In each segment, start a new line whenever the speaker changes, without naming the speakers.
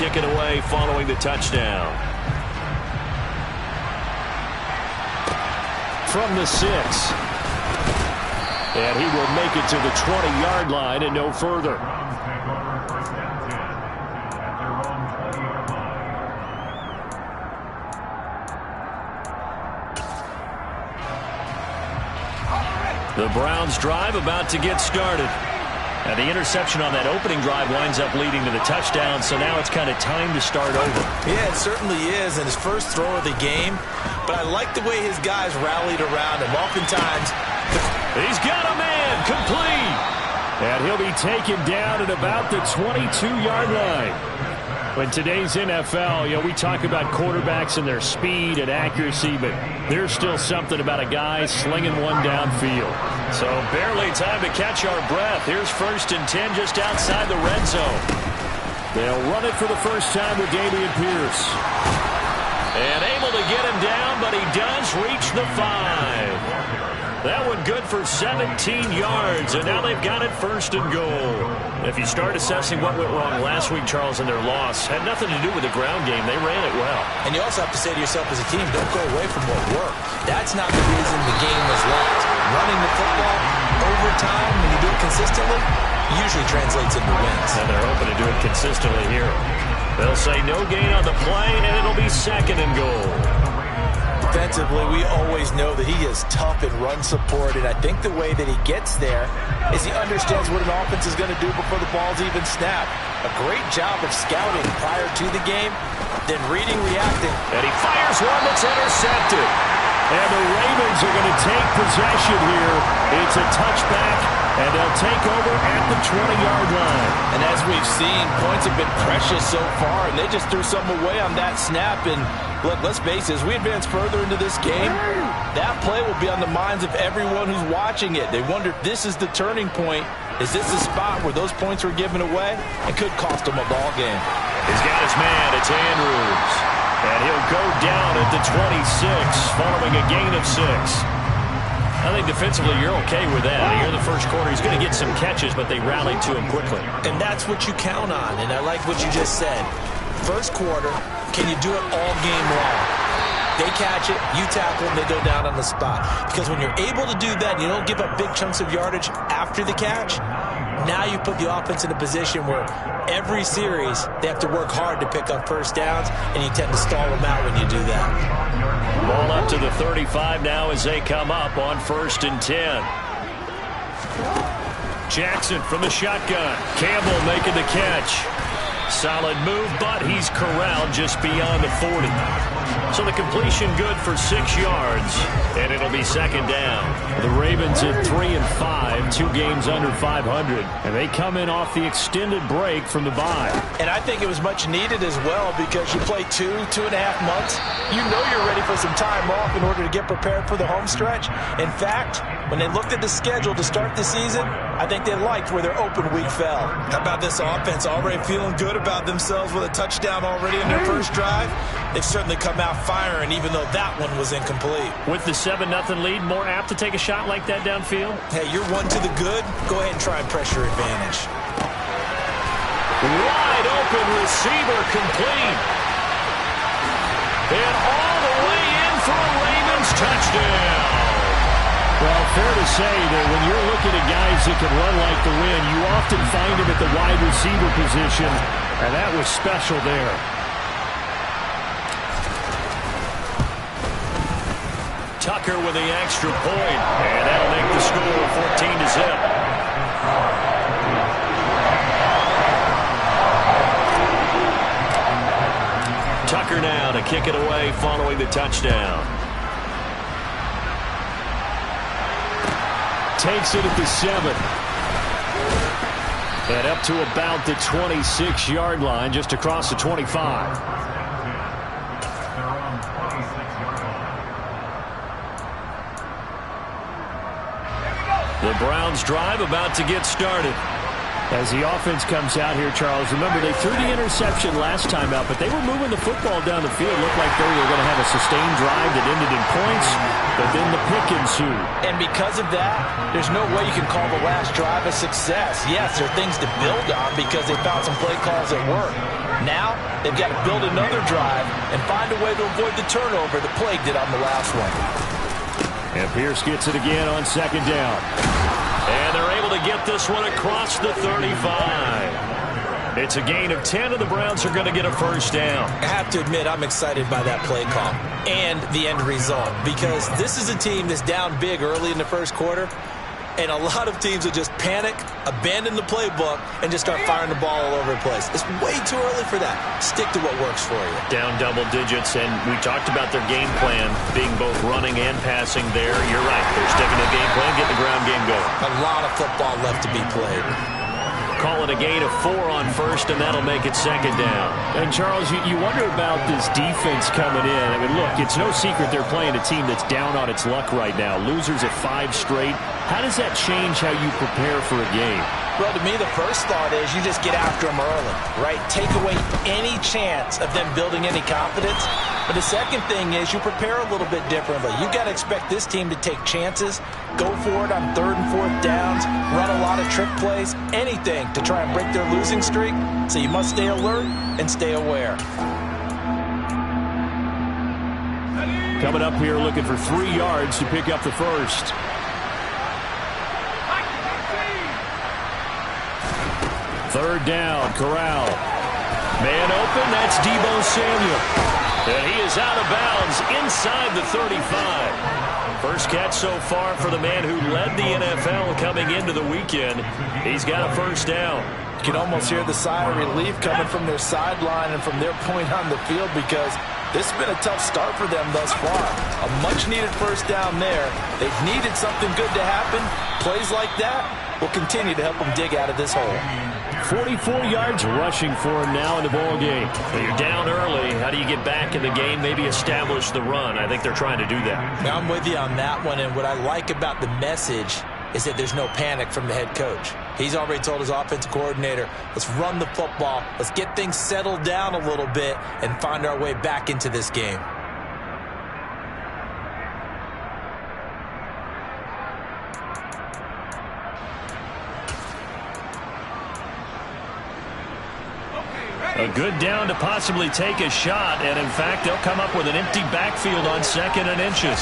kick it away following the touchdown. From the 6. And he will make it to the 20-yard line and no further. The Browns drive about to get started. Now the interception on that opening drive winds up leading to the touchdown, so now it's kind of time to start over.
Yeah, it certainly is, and his first throw of the game. But I like the way his guys rallied around him. Oftentimes,
he's got a man, complete. And he'll be taken down at about the 22-yard line. In today's NFL, we talk about quarterbacks and their speed and accuracy, but there's still something about a guy slinging one downfield. So barely time to catch our breath. Here's 1st and 10 just outside the red zone. They'll run it for the first time with Dameon Pierce. And able to get him down, but he does reach the 5. That one good for 17 yards, and now they've got it 1st and goal. If you start assessing what went wrong last week, Charles, in their loss, had nothing to do with the ground game. They ran it well.
And you also have to say to yourself as a team, don't go away from what worked. That's not the reason the game was lost. Running the football over time, when you do it consistently, usually translates into wins.
And they're hoping to do it consistently here. They'll say no gain on the play, and it'll be 2nd and goal.
Defensively, we always know that he is tough in run support, and I think the way that he gets there is he understands what an offense is going to do before the ball's even snapped. A great job of scouting prior to the game, then reading, reacting.
And he fires one that's intercepted. And the Ravens are going to take possession here. It's a touchback, and they'll take over at the 20-yard line.
And as we've seen, points have been precious so far, and they just threw something away on that snap. And look, let's face it, as we advance further into this game, that play will be on the minds of everyone who's watching it. They wonder if this is the turning point. Is this the spot where those points were given away? It could cost them a ball game.
He's got his man. It's Andrews. And he'll go down at the 26 following a gain of 6. I think defensively you're okay with that. Here in the first quarter, he's going to get some catches, but they rallied to him quickly.
And that's what you count on, and I like what you just said. First quarter, can you do it all game long? They catch it, you tackle them, they go down on the spot. Because when you're able to do that, and you don't give up big chunks of yardage after the catch, now you put the offense in a position where every series they have to work hard to pick up first downs, and you tend to stall them out when you do that.
Ball up to the 35 now as they come up on 1st and 10. Jackson from the shotgun. Campbell making the catch. Solid move, but he's corralled just beyond the 40. So the completion good for 6 yards, and it'll be 2nd down. The Ravens at 3-5, 2 games under 500, and they come in off the extended break from the bye.
And I think it was much needed as well, because you play 2.5 months. You know you're ready for some time off in order to get prepared for the home stretch. In fact, when they looked at the schedule to start the season, I think they liked where their open week fell. How about this offense already feeling good about themselves with a touchdown already in their first drive? They've certainly come out firing, even though that one was incomplete.
With the 7-0 lead, more apt to take a shot like that downfield?
Hey, you're one to the good. Go ahead and try and press your advantage.
Wide open receiver, complete. And all the way in for a Ravens touchdown. Well, fair to say that when you're looking at guys that can run like the wind, you often find them at the wide receiver position, and that was special there. Tucker with the extra point, and that'll make the score 14-0. Tucker now to kick it away following the touchdown. Takes it at the 7. And up to about the 26-yard line, just across the 25. The Browns drive about to get started. As the offense comes out here, Charles, remember they threw the interception last time out, but they were moving the football down the field. Looked like they were going to have a sustained drive that ended in points, but then the pick ensued.
And because of that, there's no way you can call the last drive a success. Yes, there are things to build on because they found some play calls that work. Now, they've got to build another drive and find a way to avoid the turnover that plagued it on the last one.
And Pierce gets it again on second down. And they're able to get this one across the 35. It's a gain of 10, and the Browns are going to get a first down.
I have to admit, I'm excited by that play call and the end result because this is a team that's down big early in the first quarter, and a lot of teams will just panic, abandon the playbook, and just start firing the ball all over the place. It's way too early for that. Stick to what works for you.
Down double digits, and we talked about their game plan being both running and passing there. You're right. They're sticking to the game plan, getting the ground game going.
A lot of football left to be played.
Call it a gain of 4 on first, and that'll make it second down. And, Charles, you wonder about this defense coming in. I mean, look, it's no secret they're playing a team that's down on its luck right now. Losers of 5 straight. How does that change how you prepare for a game?
Well, to me, the first thought is you just get after them early, right? Take away any chance of them building any confidence. But the second thing is you prepare a little bit differently. You've got to expect this team to take chances, go for it on 3rd and 4th downs, run a lot of trick plays, anything to try and break their losing streak. So you must stay alert and stay aware.
Coming up here looking for 3 yards to pick up the first. Third down, Corral. Man open, that's Deebo Samuel. And he is out of bounds inside the 35. First catch so far for the man who led the NFL coming into the weekend. He's got a first down.
You can almost hear the sigh of relief coming from their sideline and from their point on the field because this has been a tough start for them thus far. A much-needed first down there. They've needed something good to happen. Plays like that will continue to help them dig out of this hole.
44 yards rushing for him now in the ball game. When you're down early, how do you get back in the game, maybe establish the run? I think they're trying to do that.
I'm with you on that one, and what I like about the message is that there's no panic from the head coach. He's already told his offensive coordinator, let's run the football, let's get things settled down a little bit and find our way back into this game.
A good down to possibly take a shot, and in fact, they'll come up with an empty backfield on 2nd and inches.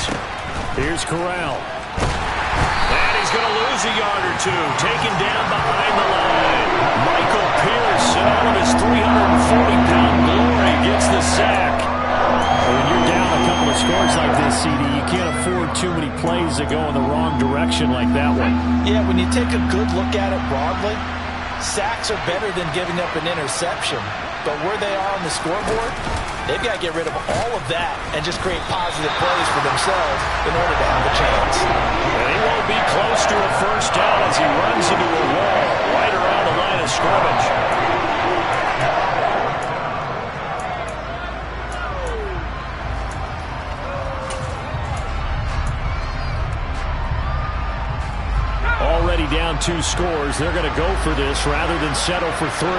Here's Corral. And he's going to lose a yard or 2, taken down behind the line. Michael Pierce, in all of his 340-pound glory, gets the sack. When you're down a couple of scores like this, CD, you can't afford too many plays that go in the wrong direction like that one.
Yeah, when you take a good look at it broadly, sacks are better than giving up an interception. But where they are on the scoreboard, they've got to get rid of all of that and just create positive plays for themselves in order to have a chance.
And he won't be close to a first down as he runs into a wall right around the line of scrimmage. Already down 2 scores. They're going to go for this rather than settle for 3.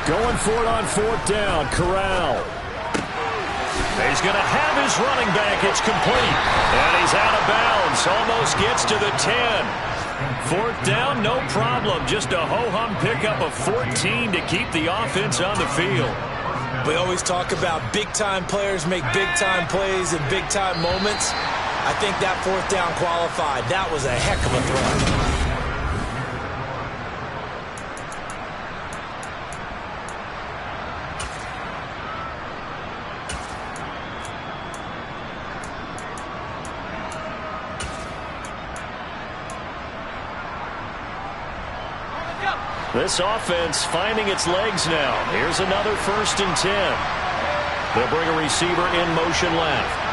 Going for it on 4th down, Corral. He's going to have his running back. It's complete. And he's out of bounds. Almost gets to the 10. 4th down, no problem. Just a ho-hum pickup of 14 to keep the offense on the field.
We always talk about big-time players make big-time plays in big-time moments. I think that 4th down qualified. That was a heck of a throw.
This offense finding its legs now. Here's another 1st and 10. They'll bring a receiver in motion left.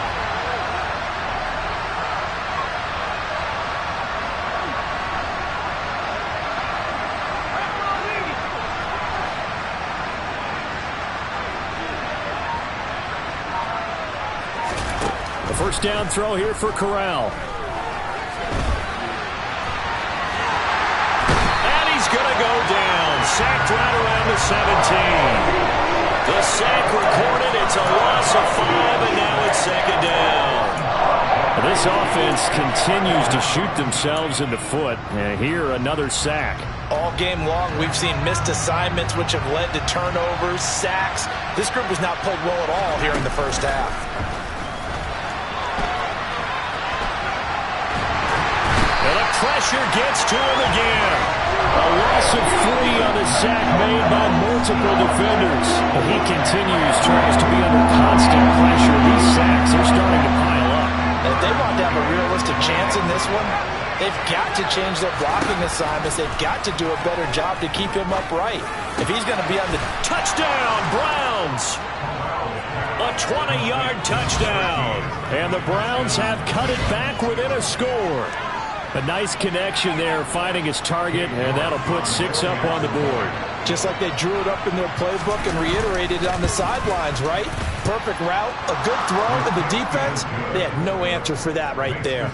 The first down throw here for Corral. sacked right around the 17. The sack recorded. It's a loss of 5, and now it's second down. This offense continues to shoot themselves in the foot. And here, another sack.
All game long, we've seen missed assignments, which have led to turnovers, sacks. This group has not played well at all here in the first half.
And the pressure gets to him again. A loss of 3 on the sack made by multiple defenders. But he continues, Charles, to be under constant pressure. These sacks are starting to pile up.
If they want to have a realistic chance in this one, they've got to change their blocking assignments. They've got to do a better job to keep him upright. If he's going to be on the
touchdown, Browns. A 20-yard touchdown. And the Browns have cut it back within a score. A nice connection there, finding his target, and that'll put 6 up on the board.
Just like they drew it up in their playbook and reiterated it on the sidelines, right? Perfect route, a good throw to the defense. They had no answer for that right there.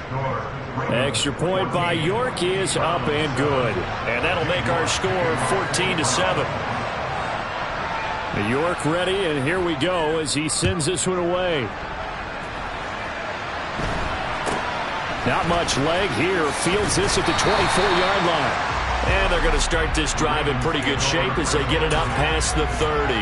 Extra point by York is up and good. And that'll make our score 14-7. York ready, and here we go as he sends this one away. Not much leg here. Fields this at the 24-yard line. And they're going to start this drive in pretty good shape as they get it up past the 30.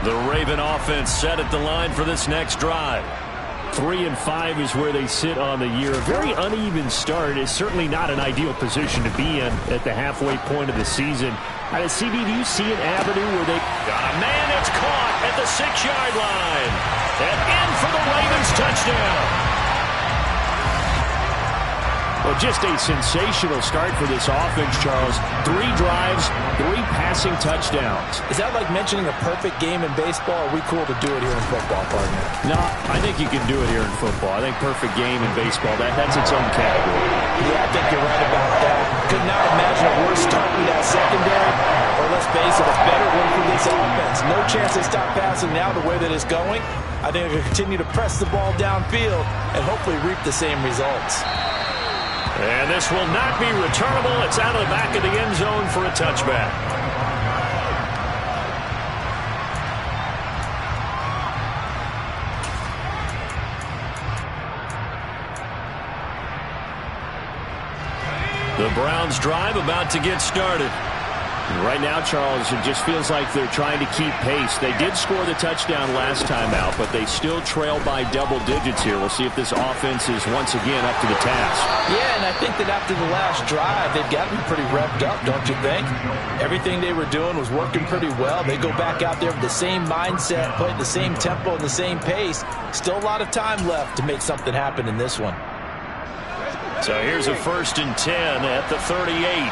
The Raven offense set at the line for this next drive. 3-5 is where they sit on the year. A very uneven start. Is certainly not an ideal position to be in at the halfway point of the season. CB, do you see an avenue where they got a man that's caught at the 6-yard line and in for the Ravens touchdown? Well, just a sensational start for this offense, Charles. 3 drives, 3 passing touchdowns.
Is that like mentioning a perfect game in baseball? Or are we cool to do it here in football, partner?
No, I think you can do it here in football. I think perfect game in baseball, that's its own category.
Yeah, I think you're right about that. Could not imagine a worse start with that secondary. Or let's face it, a better one for this offense. No chance they stop passing now the way that it's going. I think they're going to continue to press the ball downfield and hopefully reap the same results.
And this will not be returnable. It's out of the back of the end zone for a touchback. The Browns drive about to get started. Right now, Charles, it just feels like they're trying to keep pace. They did score the touchdown last time out, but they still trail by double digits here. We'll see if this offense is once again up to the task.
Yeah, and I think that after the last drive, they've got to be pretty revved up, don't you think? Everything they were doing was working pretty well. They go back out there with the same mindset, playing the same tempo and the same pace. Still a lot of time left to make something happen in this one.
So here's a 1st and 10 at the 38.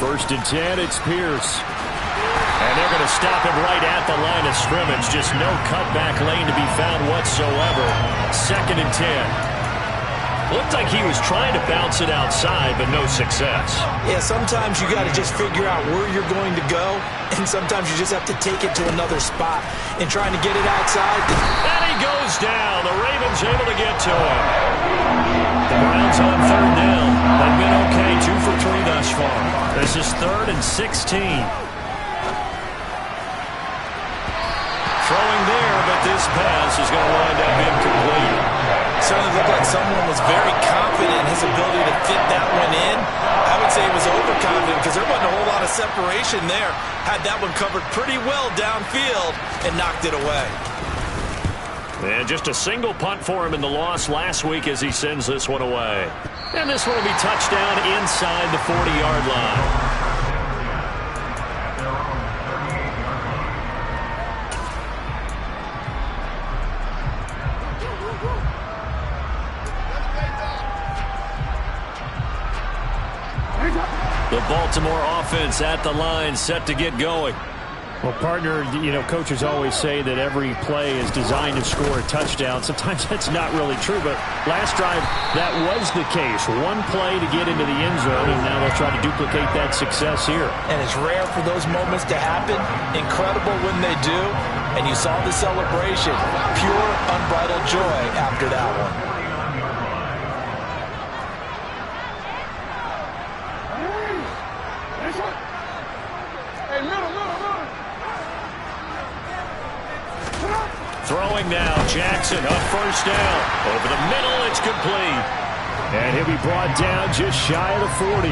1st and 10, it's Pierce. And they're going to stop him right at the line of scrimmage. Just no cutback lane to be found whatsoever. 2nd and 10. Looked like he was trying to bounce it outside, but no success.
Yeah, sometimes you got to just figure out where you're going to go, and sometimes you just have to take it to another spot. And trying to get it outside.
And he goes down. The Ravens able to get to him. The Browns on 3rd down. They've been okay, 2 for 3 thus far. This is 3rd and 16. Throwing there, but this pass is going to wind up incomplete.
Certainly looked like someone was very confident in his ability to fit that one in. I would say he was overconfident because there wasn't a whole lot of separation there. Had that one covered pretty well downfield and knocked it away.
And just a single punt for him in the loss last week as he sends this one away. And this one will be touchdown inside the 40-yard line. The Baltimore offense at the line, set to get going. Well, partner, coaches always say that every play is designed to score a touchdown. Sometimes that's not really true, but last drive, that was the case. One play to get into the end zone, and now they'll try to duplicate that success here.
And it's rare for those moments to happen. Incredible when they do. And you saw the celebration. Pure, unbridled joy after that one.
Throwing now, Jackson up first down. Over the middle, it's complete. And he'll be brought down just shy of the 40.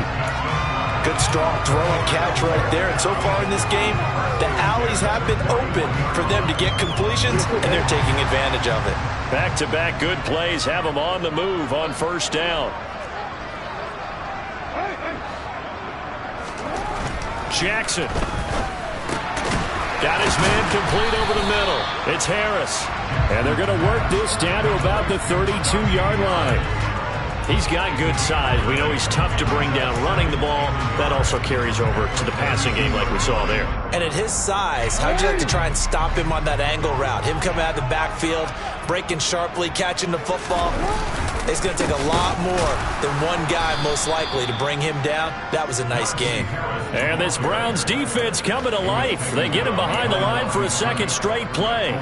Good strong throw and catch right there. And so far in this game, the alleys have been open for them to get completions, and they're taking advantage of it.
Back-to-back good plays have them on the move on first down. Jackson. Got his man complete over the middle. It's Harris. And they're going to work this down to about the 32-yard line. He's got good size. We know he's tough to bring down running the ball. That also carries over to the passing game like we saw there.
And at his size, how'd you like to try and stop him on that angle route? Him coming out of the backfield, breaking sharply, catching the football. It's going to take a lot more than one guy most likely to bring him down. That was a nice game.
And this Browns defense coming to life. They get him behind the line for a second straight play.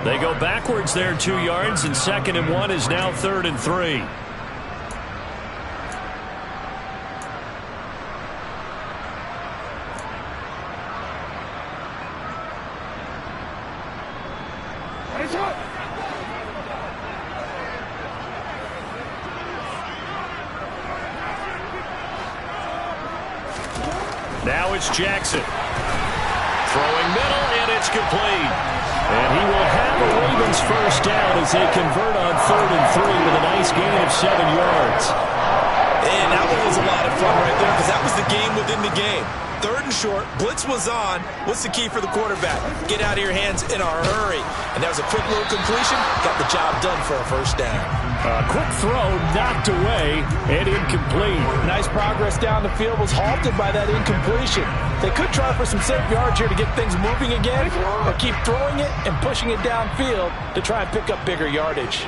They go backwards there 2 yards, and 2nd and 1 is now 3rd and 3. Now it's Jackson. Throwing middle, and it's complete. And he will have a Ravens first down as they convert on 3rd and 3 with a nice gain of 7 yards.
And that one was a lot of fun right there because that was the game within the game. 3rd and short, blitz was on. What's the key for the quarterback? Get out of your hands in a hurry. And that was a quick little completion. Got the job done for a first down.
A quick throw knocked away and incomplete.
Nice progress down the field was halted by that incompletion. They could try for some safe yards here to get things moving again, or keep throwing it and pushing it downfield to try and pick up bigger yardage.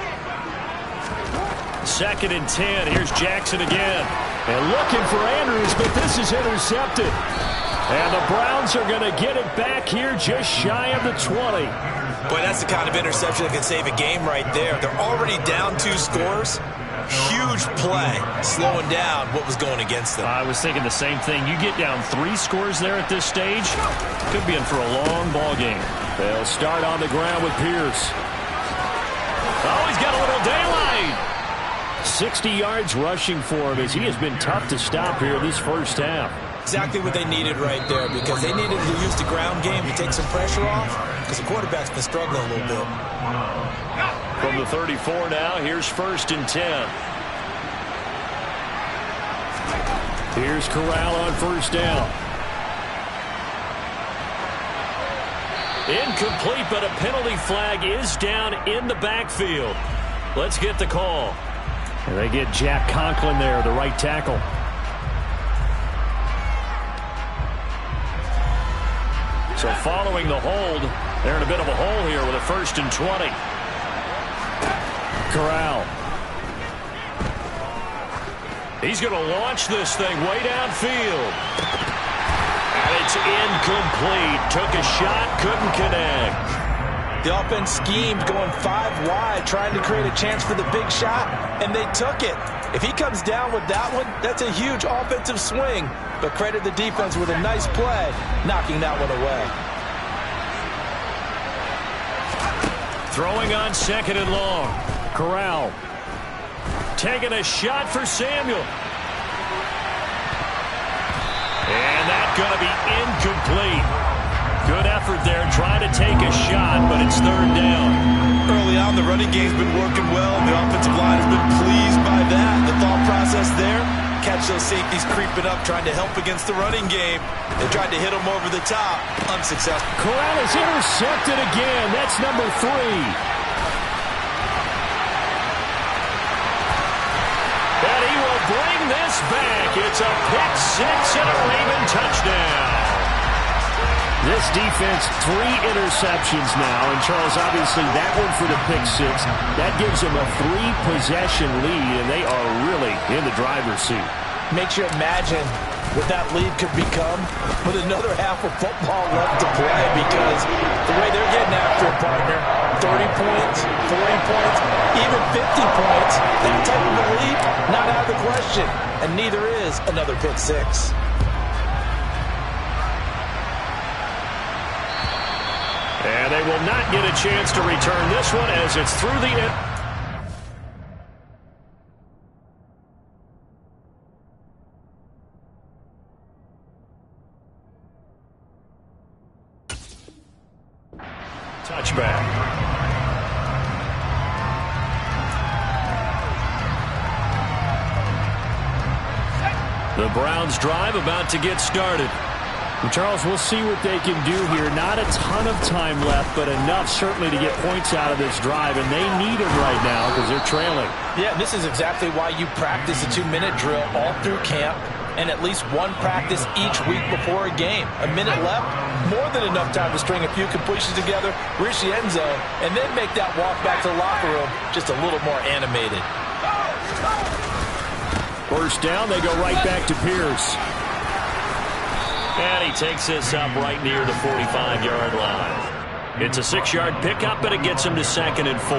2nd and 10. Here's Jackson again. And looking for Andrews, but this is intercepted. And the Browns are going to get it back here just shy of the 20.
Boy, that's the kind of interception that can save a game right there. They're already down 2 scores. Huge play, slowing down what was going against them.
I was thinking the same thing. You get down 3 scores there at this stage, could be in for a long ball game. They'll start on the ground with Pierce. Oh, he's got a little daylight. 60 yards rushing for him as he has been tough to stop here this first half.
Exactly what they needed right there because they needed to use the ground game to take some pressure off because the quarterback's been struggling a little bit.
From the 34 now, here's 1st and 10. Here's Corral on first down. Incomplete, but a penalty flag is down in the backfield. Let's get the call. And they get Jack Conklin there, the right tackle. So following the hold, they're in a bit of a hole here with a 1st and 20. Corral. He's going to launch this thing way downfield. And it's incomplete. Took a shot, couldn't connect.
The offense schemed going 5 wide, trying to create a chance for the big shot, and they took it. If he comes down with that one, that's a huge offensive swing. But credit the defense with a nice play, knocking that one away.
Throwing on 2nd and long. Corral. Taking a shot for Samuel. And that's going to be incomplete. Good effort there trying to take a shot, but it's 3rd down.
Early on, the running game's been working well. The offensive line has been pleased by that. The thought process there, catch those safeties creeping up, trying to help against the running game. They tried to hit them over the top. Unsuccessful.
Corral is intercepted again. That's number 3. And he will bring this back. It's a pick 6 and a Raven touchdown. This defense, 3 interceptions now. And, Charles, obviously that one for the pick 6. That gives them a 3-possession lead, and they are really in the driver's seat.
Makes you imagine what that lead could become with another half of football left to play, because the way they're getting after it, partner, 30 points, 40 points, even 50 points, that type of a lead, not out of the question. And neither is another pick 6.
And they will not get a chance to return this one as it's through the end. Touchback. The Browns drive about to get started. Charles, we'll see what they can do here. Not a ton of time left, but enough certainly to get points out of this drive, and they need them right now because they're trailing.
Yeah, this is exactly why you practice a 2-minute drill all through camp and at least one practice each week before a game. A minute left, more than enough time to string a few completions together, reach the end zone, and then make that walk back to the locker room just a little more animated.
First down, they go right back to Pierce. And he takes this up right near the 45-yard line. It's a 6-yard pickup, and it gets him to 2nd and 4.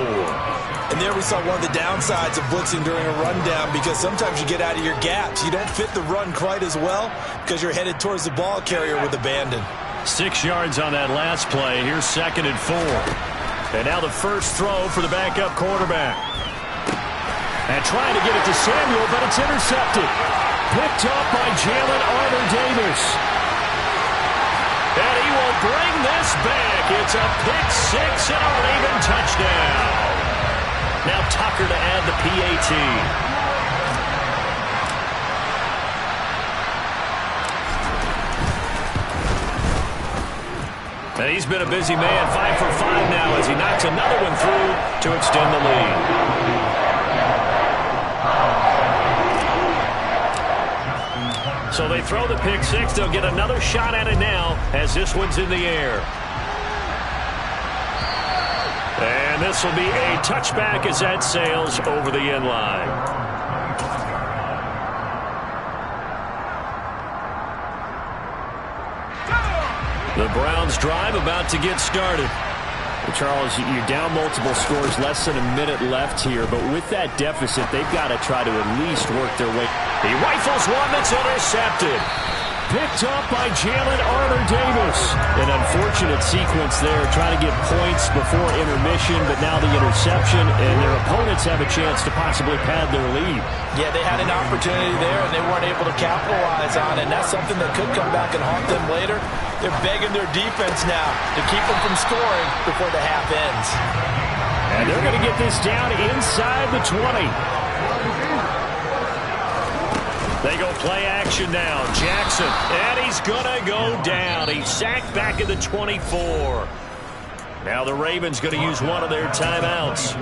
And there we saw one of the downsides of blitzing during a rundown, because sometimes you get out of your gaps. You don't fit the run quite as well because you're headed towards the ball carrier with abandon.
6 yards on that last play. Here's 2nd and 4. And now the first throw for the backup quarterback. And trying to get it to Samuel, but it's intercepted. Picked up by Jalen Armour-Davis. And he will bring this back. It's a pick 6 and a Raven touchdown. Now Tucker to add the PAT. And he's been a busy man, 5 for 5 now as he knocks another one through to extend the lead. So they throw the pick 6. They'll get another shot at it now as this one's in the air. And this will be a touchback as that sails over the end line. The Browns drive about to get started. Charles, you're down multiple scores, less than a minute left here, but with that deficit, they've got to try to at least work their way. He rifles one that's intercepted. Picked up by Jalen Armour-Davis. An unfortunate sequence there, trying to get points before intermission, but now the interception, and their opponents have a chance to possibly pad their lead.
Yeah, they had an opportunity there, and they weren't able to capitalize on it, and that's something that could come back and haunt them later. They're begging their defense now to keep them from scoring before the half ends.
And they're going to get this down inside the 20. They go play action now. Jackson, and he's going to go down. He's sacked back at the 24. Now the Ravens going to use one of their timeouts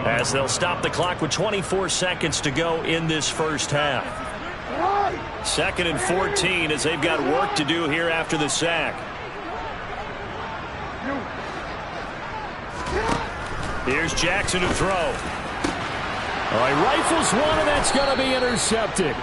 as they'll stop the clock with 24 seconds to go in this first half. 2nd and 14 as they've got work to do here after the sack. Here's Jackson to throw. All right, rifles one, and that's going to be intercepted.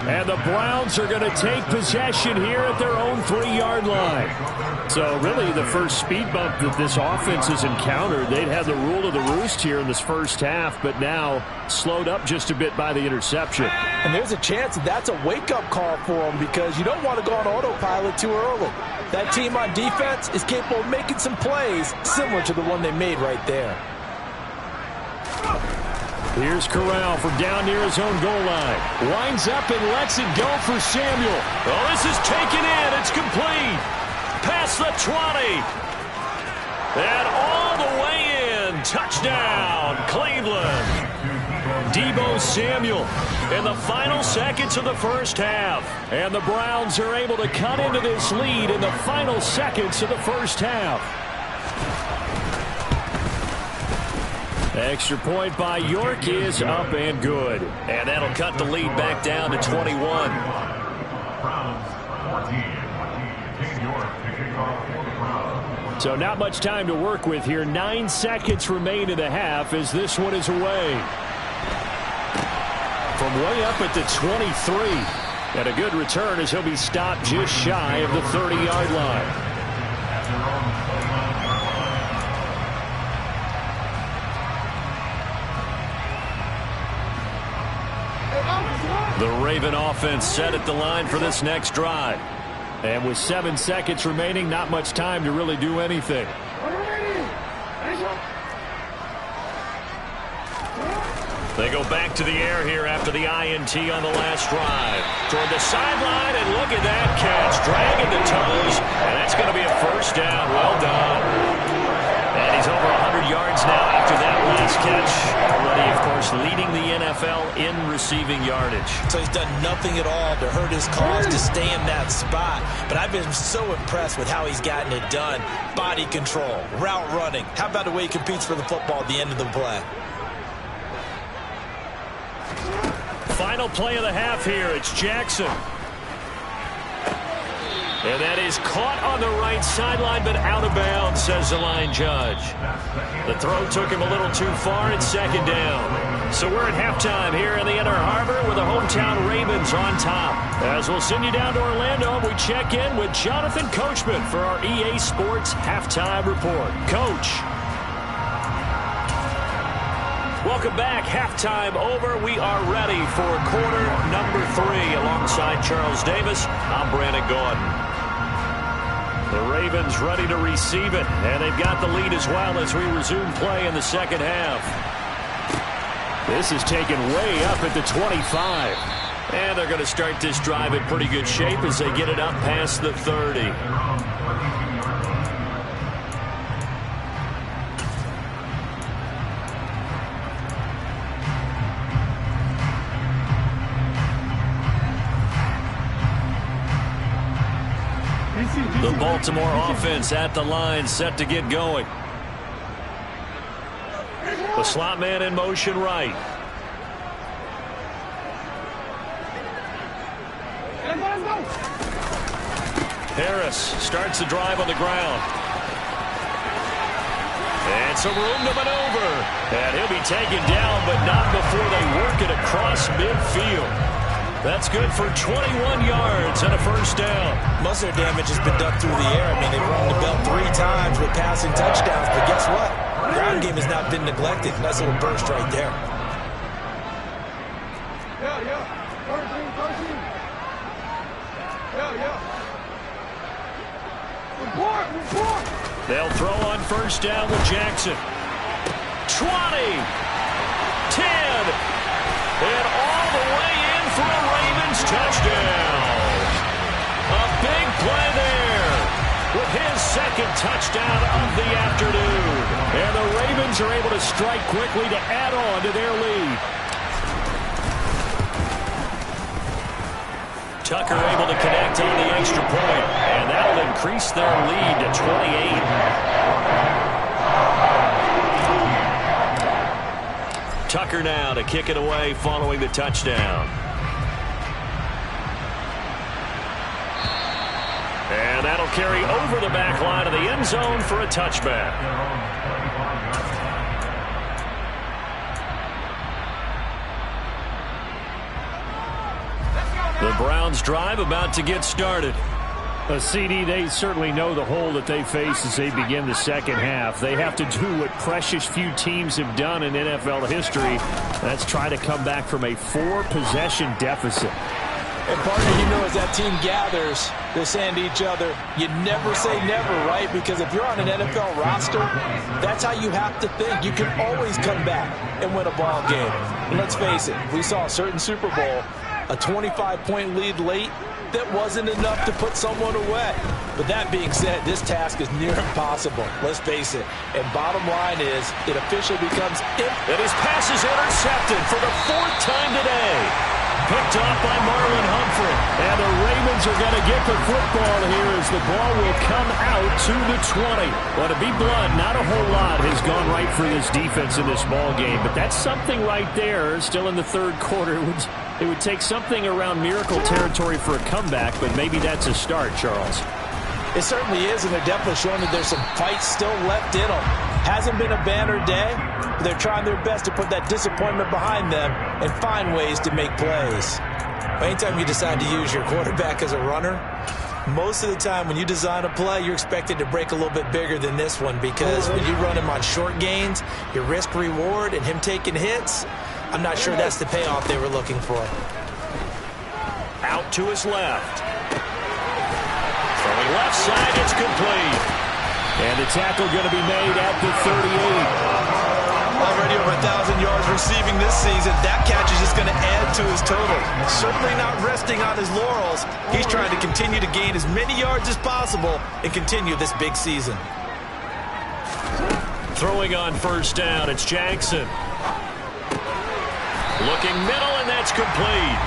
And the Browns are going to take possession here at their own 3-yard line. So really the first speed bump that this offense has encountered, they'd had the rule of the roost here in this first half, but now slowed up just a bit by the interception.
And there's a chance that that's a wake-up call for them, because you don't want to go on autopilot too early. That team on defense is capable of making some plays similar to the one they made right there.
Here's Corral from down near his own goal line. Winds up and lets it go for Samuel. Oh, this is taken in. It's complete. Past the 20. And all the way in. Touchdown, Cleveland. Deebo Samuel in the final seconds of the first half. And the Browns are able to cut into this lead in the final seconds of the first half. Extra point by York is up and good. And that'll cut the lead back down to 21. So not much time to work with here. 9 seconds remain in the half as this one is away. From way up at the 23. And a good return as he'll be stopped just shy of the 30-yard line. The Raven offense set at the line for this next drive. And with 7 seconds remaining, not much time to really do anything. They go back to the air here after the INT on the last drive. Toward the sideline, and look at that catch. Dragging the toes, and that's going to be a first down. Well done. And he's over 100 yards now after that last catch. Already, of course, leading the NFL in receiving yardage.
So he's done nothing at all to hurt his cause to stay in that spot. But I've been so impressed with how he's gotten it done. Body control, route running. How about the way he competes for the football at the end of the play?
Final play of the half here. It's Jackson. And that is caught on the right sideline, but out of bounds, says the line judge. The throw took him a little too far. It's second down. So we're at halftime here in the Inner Harbor with the hometown Ravens on top. As we'll send you down to Orlando, we check in with Jonathan Coachman for our EA Sports Halftime Report. Coach. Welcome back. Halftime over. We are ready for quarter number 3. Alongside Charles Davis, I'm Brandon Gaudin. The Ravens ready to receive it, and they've got the lead as well as we resume play in the second half. This is taken way up at the 25. And they're going to start this drive in pretty good shape as they get it up past the 30. The Baltimore offense at the line, set to get going. The slot man in motion right. Harris starts the drive on the ground. And some room to maneuver. And he'll be taken down, but not before they work it across midfield. That's good for 21 yards and a first down.
Most of their damage has been done through the air. I mean, they've rung the bell 3 times with passing touchdowns, but guess what? Ground game has not been neglected. Nice little burst right there.
They'll throw on first down with Jackson. 20, 10, and all the way in for a Ravens touchdown. A big play there with his second touchdown of the afternoon. And the Ravens are able to strike quickly to add on to their lead. Tucker able to connect on the extra point, and that'll increase their lead to 28. Tucker now to kick it away following the touchdown. And that'll carry over the back line of the end zone for a touchback. The Browns drive about to get started. CD, they certainly know the hole that they face as they begin the second half. They have to do what precious few teams have done in NFL history. That's try to come back from a 4-possession deficit.
And partner, you know, as that team gathers, they're saying to each other, you never say never, right? Because if you're on an NFL roster, that's how you have to think. You can always come back and win a ball game. And let's face it, we saw a certain Super Bowl, a 25-point lead late, that wasn't enough to put someone away. But that being said, this task is near impossible. Let's face it. And bottom line is, it officially becomes...
And his pass is intercepted for the 4th time today. Picked off by Marlon Humphrey. And the Ravens are going to get the football here as the ball will come out to the 20. Well, to be blunt, not a whole lot has gone right for this defense in this ball game. But that's something right there. Still in the third quarter. It would take something around miracle territory for a comeback, but maybe that's a start, Charles.
It certainly is, and they're definitely showing that there's some fight still left in them. Hasn't been a banner day, but they're trying their best to put that disappointment behind them and find ways to make plays. Anytime you decide to use your quarterback as a runner, most of the time when you design a play, you're expected to break a little bit bigger than this one, because when you run him on short gains, your risk-reward and him taking hits, I'm not sure that's the payoff they were looking for.
Out to his left. Throwing left side, it's complete. And the tackle going to be made at the 38.
Already over 1,000 yards receiving this season. That catch is just going to add to his total. Certainly not resting on his laurels. He's trying to continue to gain as many yards as possible and continue this big season.
Throwing on first down, it's Jackson. Looking middle, and that's complete.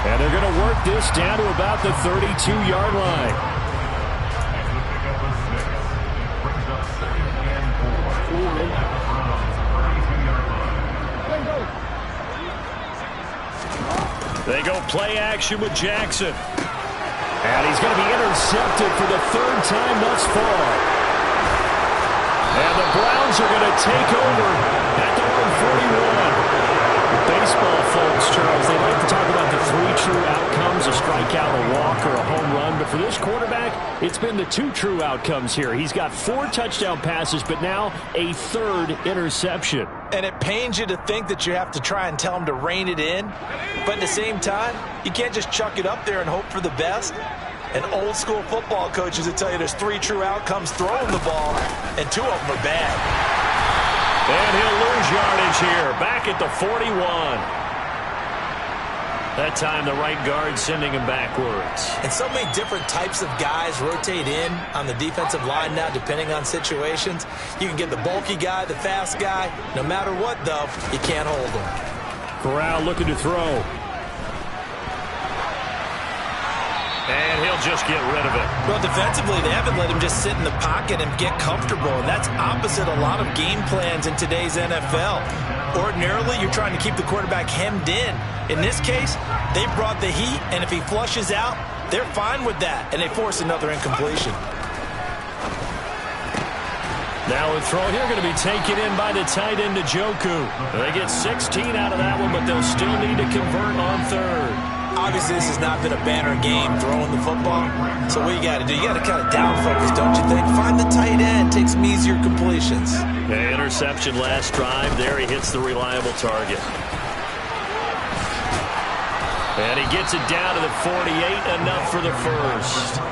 And they're going to work this down to about the 32-yard line. They go play action with Jackson. And he's going to be intercepted for the third time thus far. And the Browns are going to take over at their own 41. Baseball folks, Charles, they like to talk about the three true outcomes, a strikeout, a walk, or a home run. But for this quarterback, it's been the two true outcomes here. He's got 4 touchdown passes, but now a third interception.
And it pains you to think that you have to try and tell him to rein it in. But at the same time, you can't just chuck it up there and hope for the best. And old school football coaches will tell you there's 3 true outcomes throwing the ball, and 2 of them are bad.
And he'll lose yardage here, back at the 41. That time the right guard sending him backwards.
And so many different types of guys rotate in on the defensive line now, depending on situations. You can get the bulky guy, the fast guy. No matter what, though, you can't hold him.
Corral looking to throw. And he'll just get rid of it.
Well, defensively, they haven't let him just sit in the pocket and get comfortable, and that's opposite a lot of game plans in today's NFL. Ordinarily, you're trying to keep the quarterback hemmed in. In this case, they brought the heat, and if he flushes out, they're fine with that, and they force another incompletion.
Now a throw here going to be taken in by the tight end, Njoku. They get 16 out of that one, but they'll still need to convert on third.
Obviously, this has not been a banner game throwing the football. So what you got to do, you got to kind of down focus, don't you think? Find the tight end, take some easier completions.
Okay, interception last drive. There he hits the reliable target. And he gets it down to the 48, enough for the first.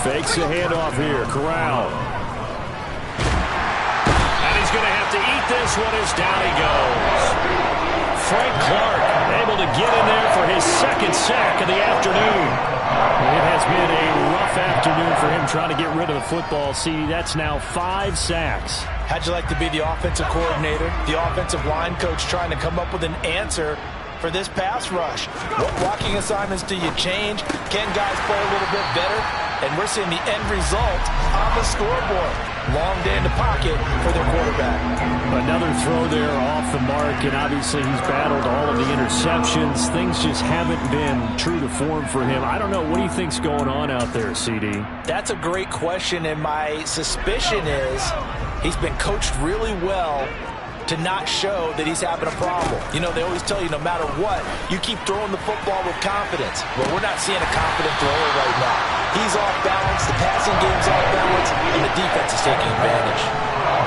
Fakes the handoff here. Corral. And he's going to have to eat this one as down he goes. Frank Clark able to get in there for his second sack of the afternoon. It has been a rough afternoon for him trying to get rid of the football. See, that's now 5 sacks.
How'd you like to be the offensive coordinator, the offensive line coach trying to come up with an answer for this pass rush? What blocking assignments do you change? Can guys play a little bit better? And we're seeing the end result on the scoreboard. Long day in the pocket for their quarterback.
Another throw there off the mark, and obviously he's battled all of the interceptions. Things just haven't been true to form for him. I don't know. What do you think's going on out there, CD?
That's a great question, and my suspicion is he's been coached really well to not show that he's having a problem. You know, they always tell you no matter what, you keep throwing the football with confidence. Well, we're not seeing a confident thrower right now. He's off balance, the passing game's off balance, and the defense is taking advantage.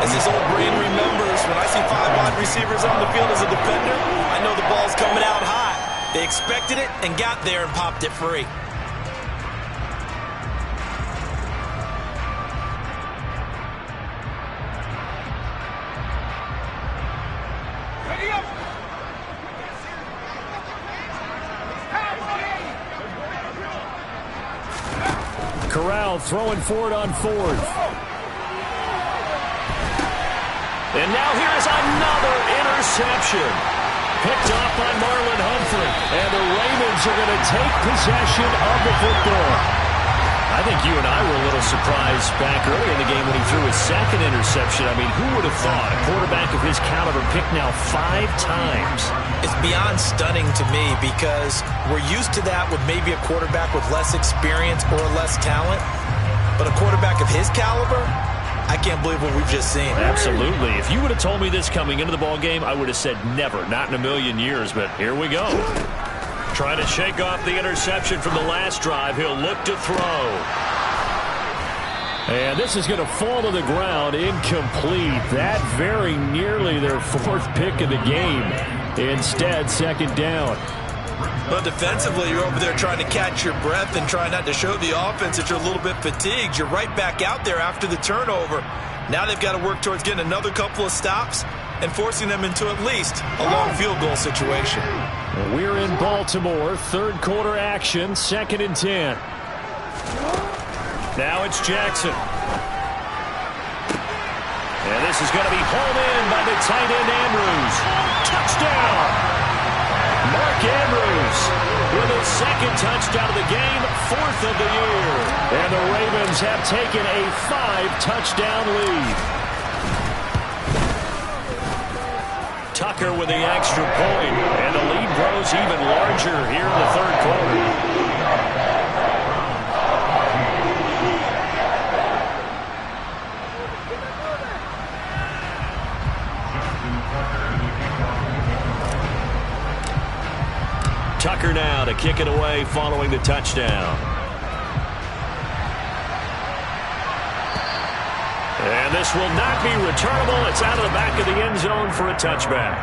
As his old brain remembers, when I see 5 wide receivers on the field as a defender, I know the ball's coming out high. They expected it and got there and popped it free.
Corral throwing for it on 4th. And now here is another interception. Picked off by Marlon Humphrey. And the Ravens are going to take possession of the football. I think you and I were a little surprised back early in the game when he threw his second interception. I mean, who would have thought a quarterback of his caliber picked now 5 times?
It's beyond stunning to me because we're used to that with maybe a quarterback with less experience or less talent. But a quarterback of his caliber, I can't believe what we've just seen.
Absolutely. If you would have told me this coming into the ball game, I would have said never, not in a million years. But here we go. Trying to shake off the interception from the last drive. He'll look to throw. And this is going to fall to the ground, incomplete. That very nearly their 4th pick of the game. Instead, 2nd down.
But defensively, you're over there trying to catch your breath and try not to show the offense that you're a little bit fatigued. You're right back out there after the turnover. Now they've got to work towards getting another couple of stops and forcing them into at least a long field goal situation.
We're in Baltimore, 3rd quarter action, 2nd and 10. Now it's Jackson. And this is going to be hauled in by the tight end Andrews. Touchdown! Mark Andrews with his 2nd touchdown of the game, 4th of the year. And the Ravens have taken a 5-touchdown lead. Tucker with the extra point, and the lead grows even larger here in the 3rd quarter. Tucker now to kick it away following the touchdown. And this will not be returnable. It's out of the back of the end zone for a touchback.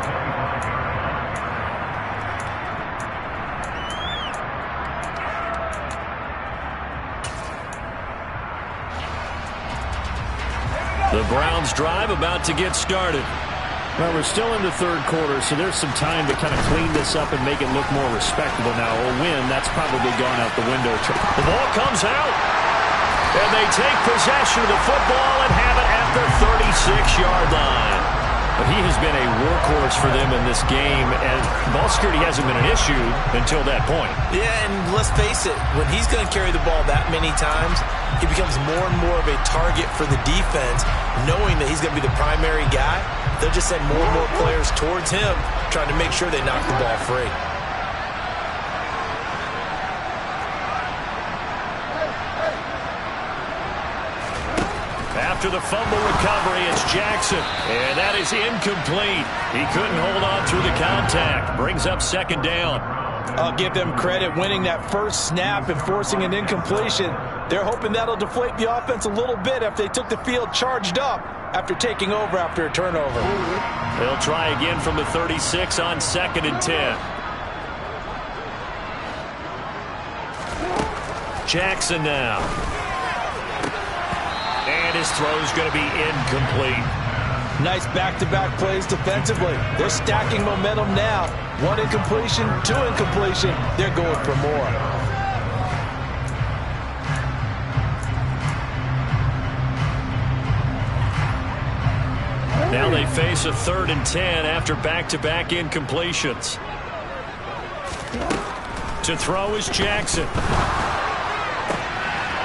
The Browns drive about to get started.
Well, we're still in the 3rd quarter, so there's some time to kind of clean this up and make it look more respectable now. A win, that's probably gone out the window.
The ball comes out, and they take possession of the football and have it at their 36-yard line. But he has been a workhorse for them in this game, and ball security hasn't been an issue until that point.
Yeah, and let's face it, when he's going to carry the ball that many times, he becomes more and more of a target for the defense, knowing that he's going to be the primary guy. They'll just send more and more players towards him, trying to make sure they knock the ball free.
After the fumble recovery, it's Jackson. And that is incomplete. He couldn't hold on through the contact. Brings up 2nd down.
I'll give them credit winning that first snap and forcing an incompletion. They're hoping that'll deflate the offense a little bit after they took the field charged up after taking over after a turnover.
They'll try again from the 36 on 2nd and 10. Jackson now. And his throw's going to be incomplete.
Nice back-to-back plays defensively. They're stacking momentum now. 1 incompletion, 2 incompletion. They're going for more.
Now they face a 3rd and 10 after back-to-back incompletions. To throw is Jackson.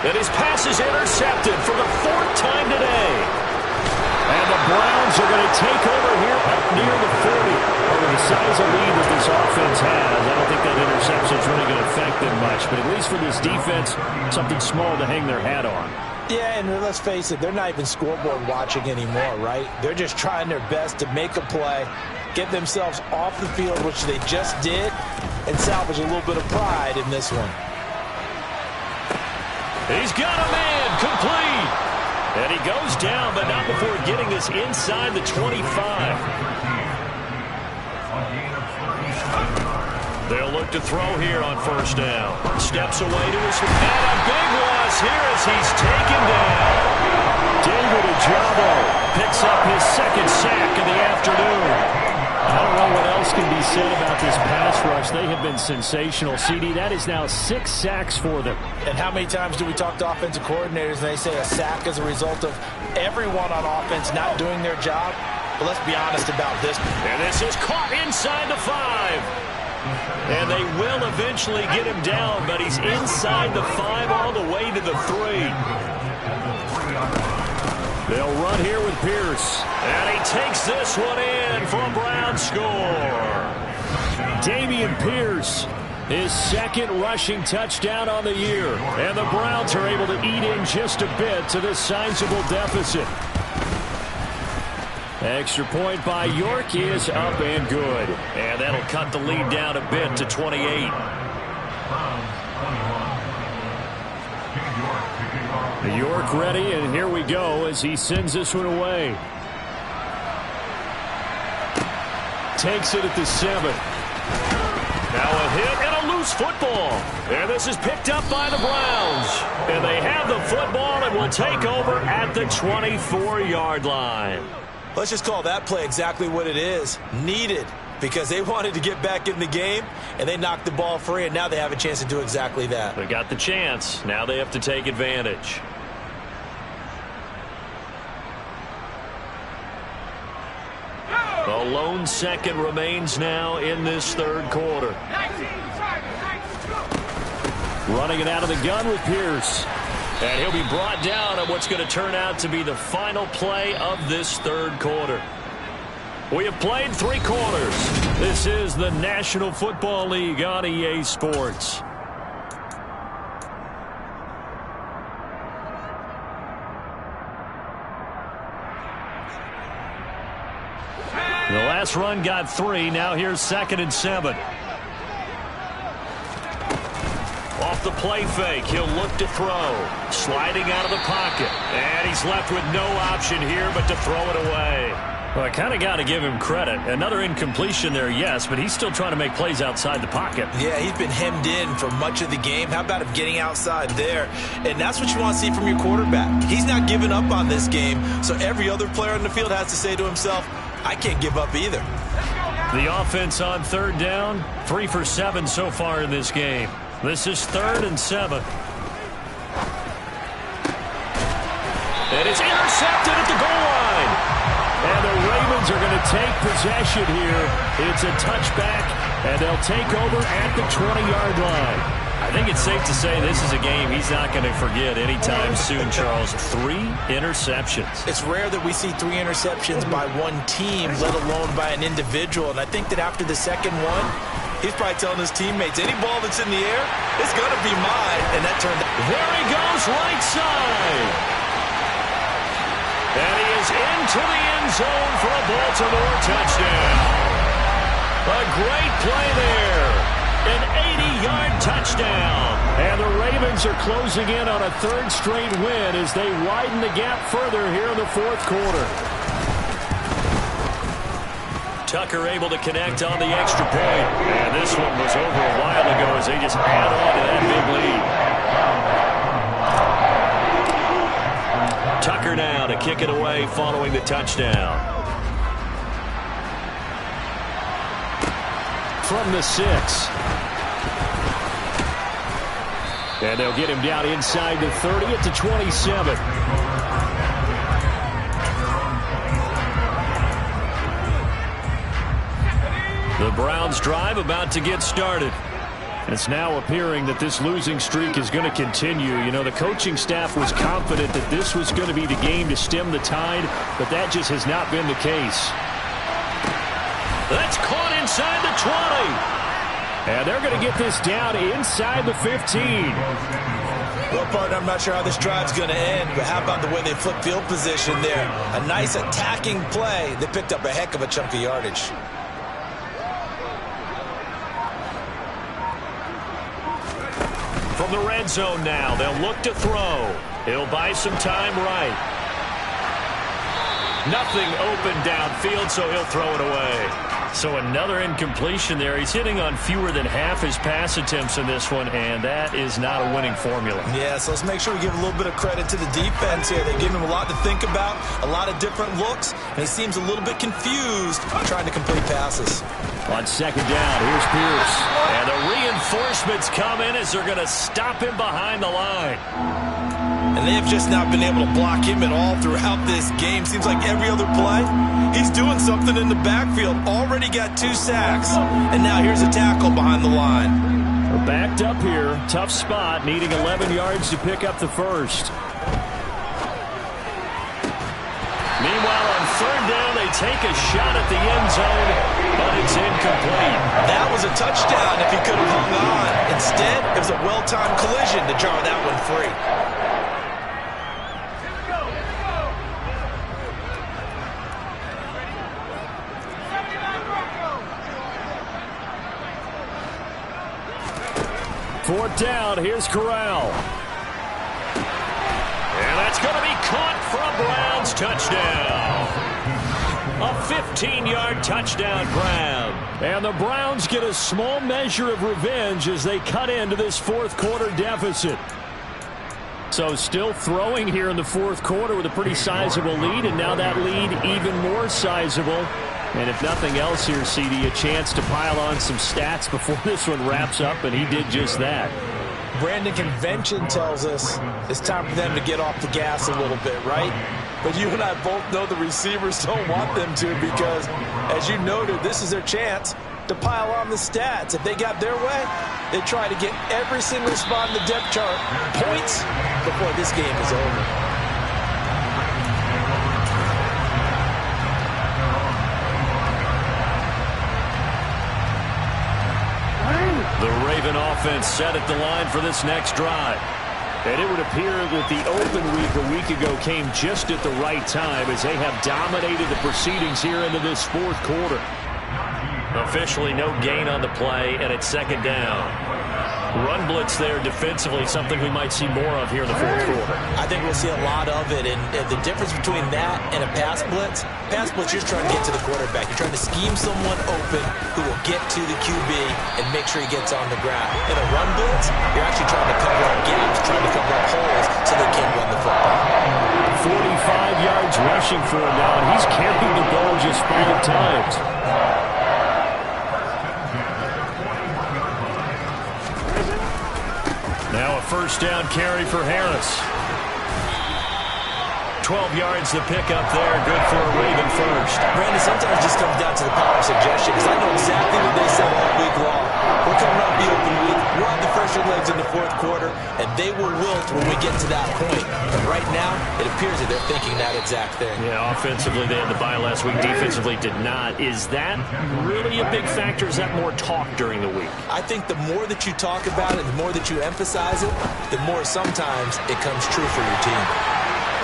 And his pass is intercepted for the 4th time today. And the Browns are going to take over here up near the 40. With the size of lead that this offense has, I don't think that interception is really going to affect them much. But at least for this defense, something small to hang their hat on.
Yeah, and let's face it, they're not even scoreboard watching anymore, right? They're just trying their best to make a play, get themselves off the field, which they just did, and salvage a little bit of pride in this one.
He's got a man, complete. And he goes down, but not before getting this inside the 25. They'll look to throw here on 1st down. Steps away to his... And a big loss here as he's taken down. David Ojabo picks up his 2nd sack of the afternoon.
I don't know what else can be said about this pass rush. They have been sensational. CD, that is now 6 sacks for them.
And how many times do we talk to offensive coordinators and they say a sack is a result of everyone on offense not doing their job? But let's be honest about this.
And this is caught inside the 5. And they will eventually get him down, but he's inside the 5 all the way to the 3. They'll run here with Pierce. And he takes this one in for a Brown score. Dameon Pierce, his second rushing touchdown on the year. And the Browns are able to eat in just a bit to this sizable deficit. Extra point by York is up and good. And that'll cut the lead down a bit to 28. York ready, and here we go as he sends this one away. Takes it at the 7. Now a hit and a loose football. And this is picked up by the Browns. And they have the football and will take over at the 24-yard line.
Let's just call that play exactly what it is. Needed, because they wanted to get back in the game, and they knocked the ball free, and now they have a chance to do exactly that.
They got the chance. Now they have to take advantage. The lone second remains now in this third quarter. Running it out of the gun with Pierce. And he'll be brought down on what's going to turn out to be the final play of this third quarter. We have played 3 quarters. This is the National Football League on EA Sports. The last run got 3. Now here's 2nd and 7. Off the play fake, he'll look to throw. Sliding out of the pocket. And he's left with no option here but to throw it away. Well, I kind of got to give him credit. Another incompletion there, yes, but he's still trying to make plays outside the pocket.
Yeah, he's been hemmed in for much of the game. How about him getting outside there? And that's what you want to see from your quarterback. He's not giving up on this game, so every other player on the field has to say to himself, I can't give up either.
The offense on 3rd down, 3 for 7 so far in this game. This is 3rd and 7. And it's intercepted at the goal line. And the Ravens are going to take possession here. It's a touchback, and they'll take over at the 20-yard line. I think it's safe to say this is a game he's not going to forget anytime soon, Charles. 3 interceptions.
It's rare that we see 3 interceptions by one team, let alone by an individual. And I think that after the second one, he's probably telling his teammates, any ball that's in the air, it's going to be mine. And that turned out.
There he goes, right side. And he is into the end zone for a Baltimore touchdown. A great play there. An 80-yard touchdown. And the Ravens are closing in on a 3rd straight win as they widen the gap further here in the 4th quarter. Tucker able to connect on the extra point. And this one was over a while ago as they just add on to that big lead. Tucker now to kick it away following the touchdown. From the 6. And they'll get him down inside the 30 at the 27. The Browns drive about to get started. It's now appearing that this losing streak is going to continue. You know, the coaching staff was confident that this was going to be the game to stem the tide, but that just has not been the case. That's caught inside the 20. And they're going to get this down inside the 15.
Well, partner, I'm not sure how this drive's going to end, but how about the way they flip field position there? A nice attacking play. They picked up a heck of a chunk of yardage.
From the red zone now, they'll look to throw. He'll buy some time right. Nothing open downfield, so he'll throw it away. So another incompletion there. He's hitting on fewer than half his pass attempts in this one, and that is not a winning formula.
Yeah, so let's make sure we give a little bit of credit to the defense here. They give him a lot to think about, a lot of different looks, and he seems a little bit confused trying to complete passes.
On 2nd down, here's Pierce. And the reinforcements come in as they're going to stop him behind the line.
And they have just not been able to block him at all throughout this game. Seems like every other play, he's doing something in the backfield. Already got 2 sacks. And now here's a tackle behind the line.
We're backed up here. Tough spot, needing 11 yards to pick up the first. Meanwhile, on third down, they take a shot at the end zone, but it's incomplete.
That was a touchdown if he could have hung on. Instead, it was a well-timed collision to jar that one free.
4th down, here's Corral. And that's going to be caught for a Browns touchdown. A 15-yard touchdown grab. And the Browns get a small measure of revenge as they cut into this 4th quarter deficit. So still throwing here in the 4th quarter with a pretty sizable lead, and now that lead even more sizable. And if nothing else here, CD, a chance to pile on some stats before this one wraps up, and he did just that.
Brandon, convention tells us it's time for them to get off the gas a little bit, right? But you and I both know the receivers don't want them to because, as you noted, this is their chance to pile on the stats. If they got their way, they try to get every single spot in the depth chart points before this game is over.
The Raven offense set at the line for this next drive. And it would appear that the open week a week ago came just at the right time as they have dominated the proceedings here into this 4th quarter. Officially no gain on the play, and it's 2nd down. Run blitz there defensively, something we might see more of here in the 4th quarter.
I think we'll see a lot of it, and the difference between that and a pass blitz, you're trying to get to the quarterback. You're trying to scheme someone open who will get to the QB and make sure he gets on the ground. In a run blitz, you're actually trying to cover up gaps, trying to cover up holes so they can't run the football.
45 yards rushing for him now, and he's carried the ball just 5 times. Now a 1st down carry for Harris. 12 yards to pick up there. Good for a Raven first.
Brandon, sometimes it just comes down to the power of suggestion because I know exactly what they said all week long. We're coming off the open week. We'll have the fresher legs in the 4th quarter, and they will wilt when we get to that point. But right now, it appears that they're thinking that exact thing.
Yeah, offensively, they had the bye last week. Defensively, did not. Is that really a big factor? Is that more talk during the week?
I think the more that you talk about it, the more that you emphasize it, the more sometimes it comes true for your team.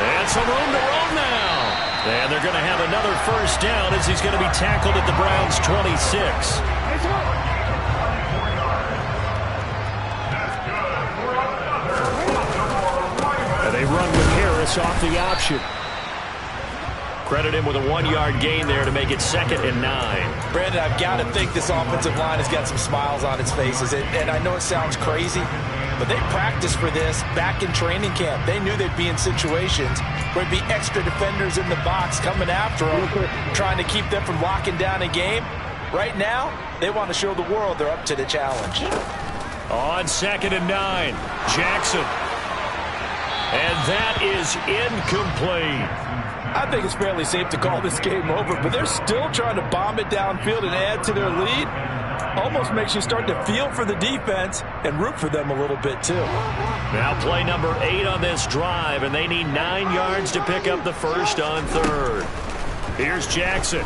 And some room to run now. And they're going to have another 1st down as he's going to be tackled at the Browns' 26. And they run with Harris off the option. Credit him with a 1-yard gain there to make it 2nd and 9.
Brandon, I've got to think this offensive line has got some smiles on its faces. And I know it sounds crazy, but they practiced for this back in training camp. They knew they'd be in situations where there'd be extra defenders in the box coming after them, trying to keep them from locking down a game. Right now, they want to show the world they're up to the challenge.
On 2nd and 9, Jackson. And that is incomplete.
I think it's fairly safe to call this game over, but they're still trying to bomb it downfield and add to their lead. Almost makes you start to feel for the defense and root for them a little bit, too.
Now play number 8 on this drive, and they need 9 yards to pick up the first on 3rd. Here's Jackson.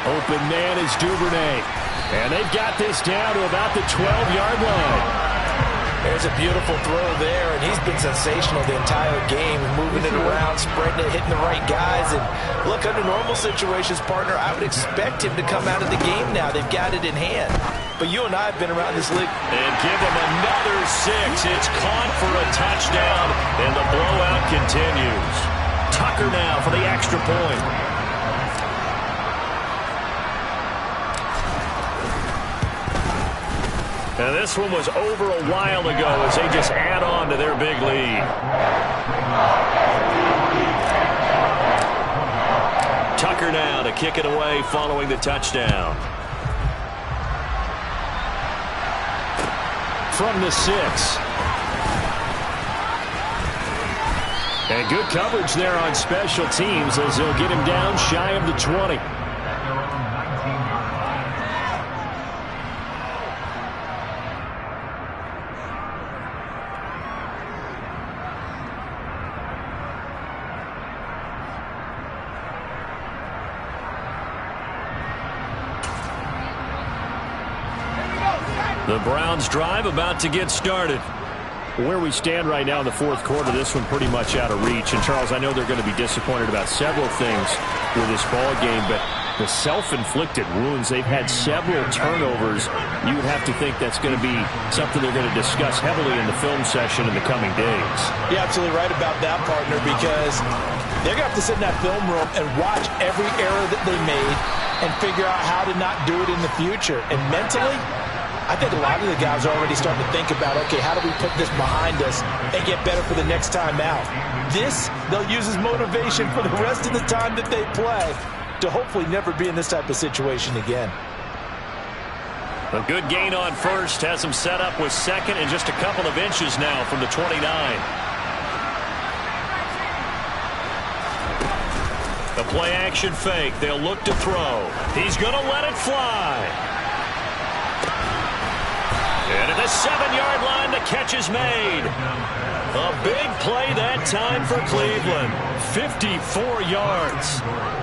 Open man is Duvernay. And they've got this down to about the 12-yard line.
There's a beautiful throw there, and he's been sensational the entire game, moving it around, spreading it, hitting the right guys. And look, under normal situations, partner, I would expect him to come out of the game now. They've got it in hand. But you and I have been around this league.
And give him another 6. It's caught for a touchdown, and the blowout continues. Tucker now for the extra point. And this one was over a while ago as they just add on to their big lead. Tucker now to kick it away following the touchdown. From the 6. And good coverage there on special teams as they'll get him down shy of the 20.
The Browns drive about to get started.
Where we stand right now in the fourth quarter, this one pretty much out of reach. And, Charles, I know they're going to be disappointed about several things with this ball game, but the self-inflicted wounds, they've had several turnovers. You would have to think that's going to be something they're going to discuss heavily in the film session in the coming days.
You're absolutely right about that, partner, because they're going to have to sit in that film room and watch every error that they made and figure out how to not do it in the future. And mentally, I think a lot of the guys are already starting to think about, okay, how do we put this behind us and get better for the next time out? This, they'll use as motivation for the rest of the time that they play to hopefully never be in this type of situation again.
A good gain on first has him set up with second and just a couple of inches now from the 29. The play action fake. They'll look to throw. He's going to let it fly. And at the 7-yard line, the catch is made. A big play that time for Cleveland. 54 yards.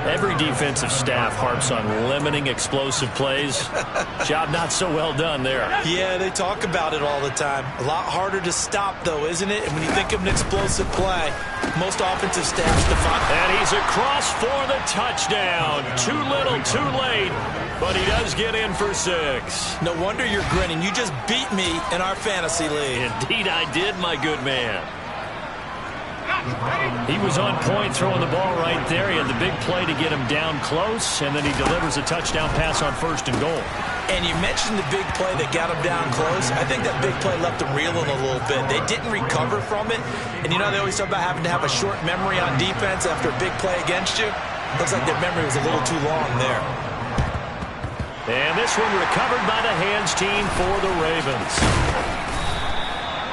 Every defensive staff harps on limiting explosive plays. Job not so well done there.
Yeah, they talk about it all the time. A lot harder to stop, though, isn't it? And when you think of an explosive play, most offensive staffs define.
And he's across for the touchdown. Too little, too late. But he does get in for 6.
No wonder you're grinning. You just beat me in our fantasy league.
Indeed I did, my good man. He was on point throwing the ball right there. He had the big play to get him down close, and then he delivers a touchdown pass on 1st and goal.
And you mentioned the big play that got him down close. I think that big play left him reeling a little bit. They didn't recover from it. And you know they always talk about having to have a short memory on defense after a big play against you. Looks like their memory was a little too long there.
And this one recovered by the hands team for the Ravens.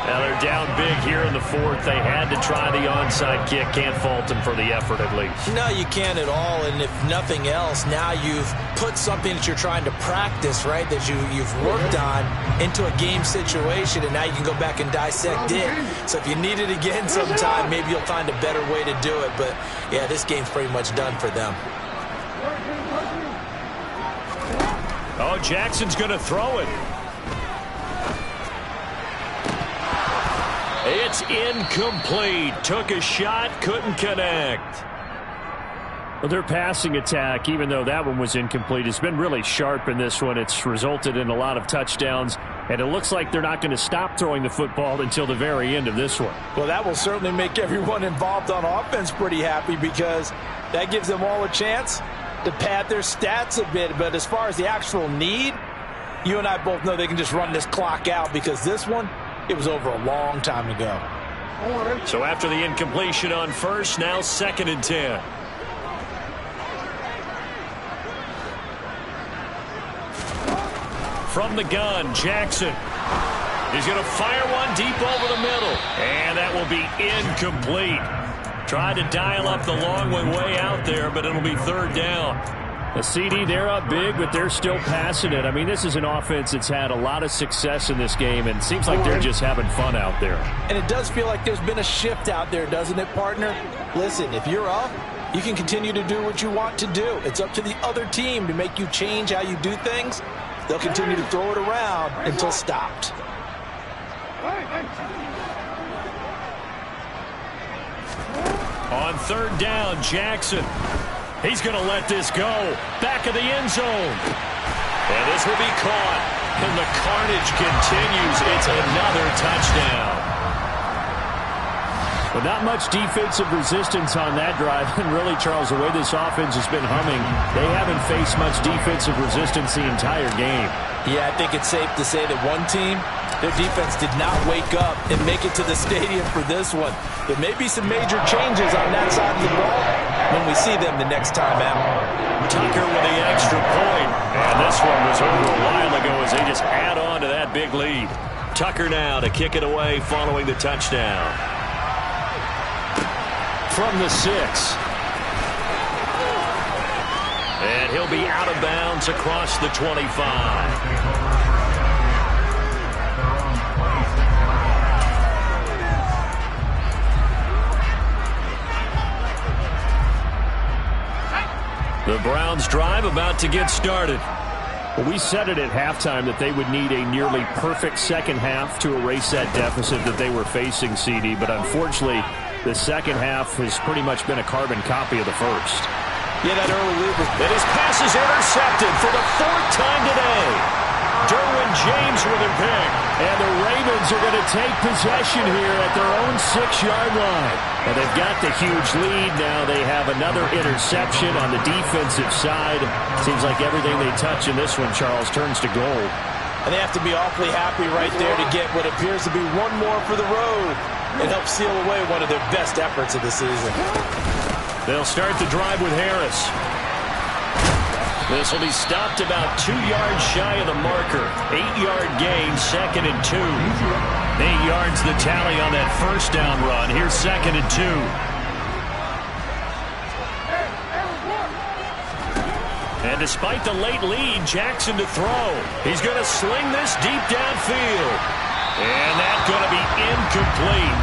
Now they're down big here in the fourth. They had to try the onside kick. Can't fault them for the effort at least.
No, you can't at all. And if nothing else, now you've put something that you're trying to practice, right, that you've worked on into a game situation, and now you can go back and dissect it. So if you need it again sometime, maybe you'll find a better way to do it. But, yeah, this game's pretty much done for them.
Oh, Jackson's going to throw it. It's incomplete. Took a shot, couldn't connect.
Well, their passing attack, even though that one was incomplete, has been really sharp in this one. It's resulted in a lot of touchdowns, and it looks like they're not going to stop throwing the football until the very end of this one.
Well, that will certainly make everyone involved on offense pretty happy because that gives them all a chance to pad their stats a bit. But as far as the actual need, you and I both know they can just run this clock out because this one, it was over a long time ago.
So after the incompletion on first, now 2nd and 10. From the gun, Jackson. He's going to fire one deep over the middle. And that will be incomplete. Tried to dial up the long way out there, but it'll be 3rd down.
A CD, they're up big, but they're still passing it. I mean, this is an offense that's had a lot of success in this game, and it seems like they're just having fun out there.
And it does feel like there's been a shift out there, doesn't it, partner? Listen, if you're up, you can continue to do what you want to do. It's up to the other team to make you change how you do things. They'll continue to throw it around until stopped.
On 3rd down, Jackson. He's going to let this go. Back of the end zone. And this will be caught. And the carnage continues. It's another touchdown.
Well, not much defensive resistance on that drive. And really, Charles, the way this offense has been humming, they haven't faced much defensive resistance the entire game.
Yeah, I think it's safe to say that one team, their defense did not wake up and make it to the stadium for this one. There may be some major changes on that side of the ball when we see them the next time out.
Tucker with the extra point. And this one was over a while ago as they just add on to that big lead. Tucker now to kick it away following the touchdown.
from the 6.
And he'll be out of bounds across the 25. The Browns drive about to get started.
Well, we said it at halftime that they would need a nearly perfect second half to erase that deficit that they were facing, CD. But unfortunately, the second half has pretty much been a carbon copy of the first.
Yeah, that early lead.
And his pass is intercepted for the 4th time today. Derwin James with a pick.
And the Ravens are going to take possession here at their own 6-yard line. And they've got the huge lead. Now they have another interception on the defensive side. Seems like everything they touch in this one, Charles, turns to gold.
And they have to be awfully happy right there to get what appears to be one more for the road and help seal away one of their best efforts of the season.
They'll start the drive with Harris. This will be stopped about 2 yards shy of the marker. 8-yard gain, 2nd and 2. 8 yards the tally on that first down run. Here's 2nd and 2. And despite the late lead, Jackson to throw. He's going to sling this deep downfield. And that's going to be incomplete.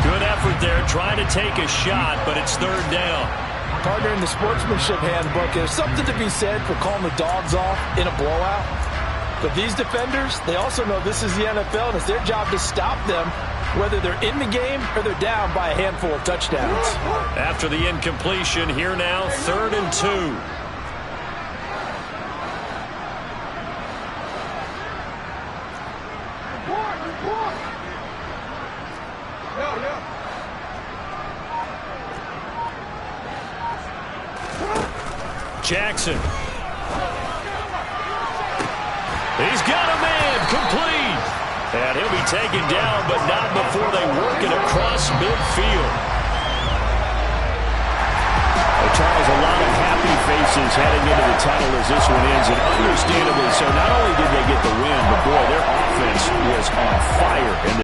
Good effort there, trying to take a shot, but it's 3rd down.
Partner, in the sportsmanship handbook, there's something to be said for calling the dogs off in a blowout. But these defenders, they also know this is the NFL, and it's their job to stop them, whether they're in the game or they're down by a handful of touchdowns.
After the incompletion, here now, 3rd and 2. Jackson. He's got a man, complete. And he'll be taken down, but not before they work it across midfield.
Well, Charles, a lot of happy faces heading into the tunnel as this one ends, and understandably so. Not only did they get the win, but boy, their offense was on fire in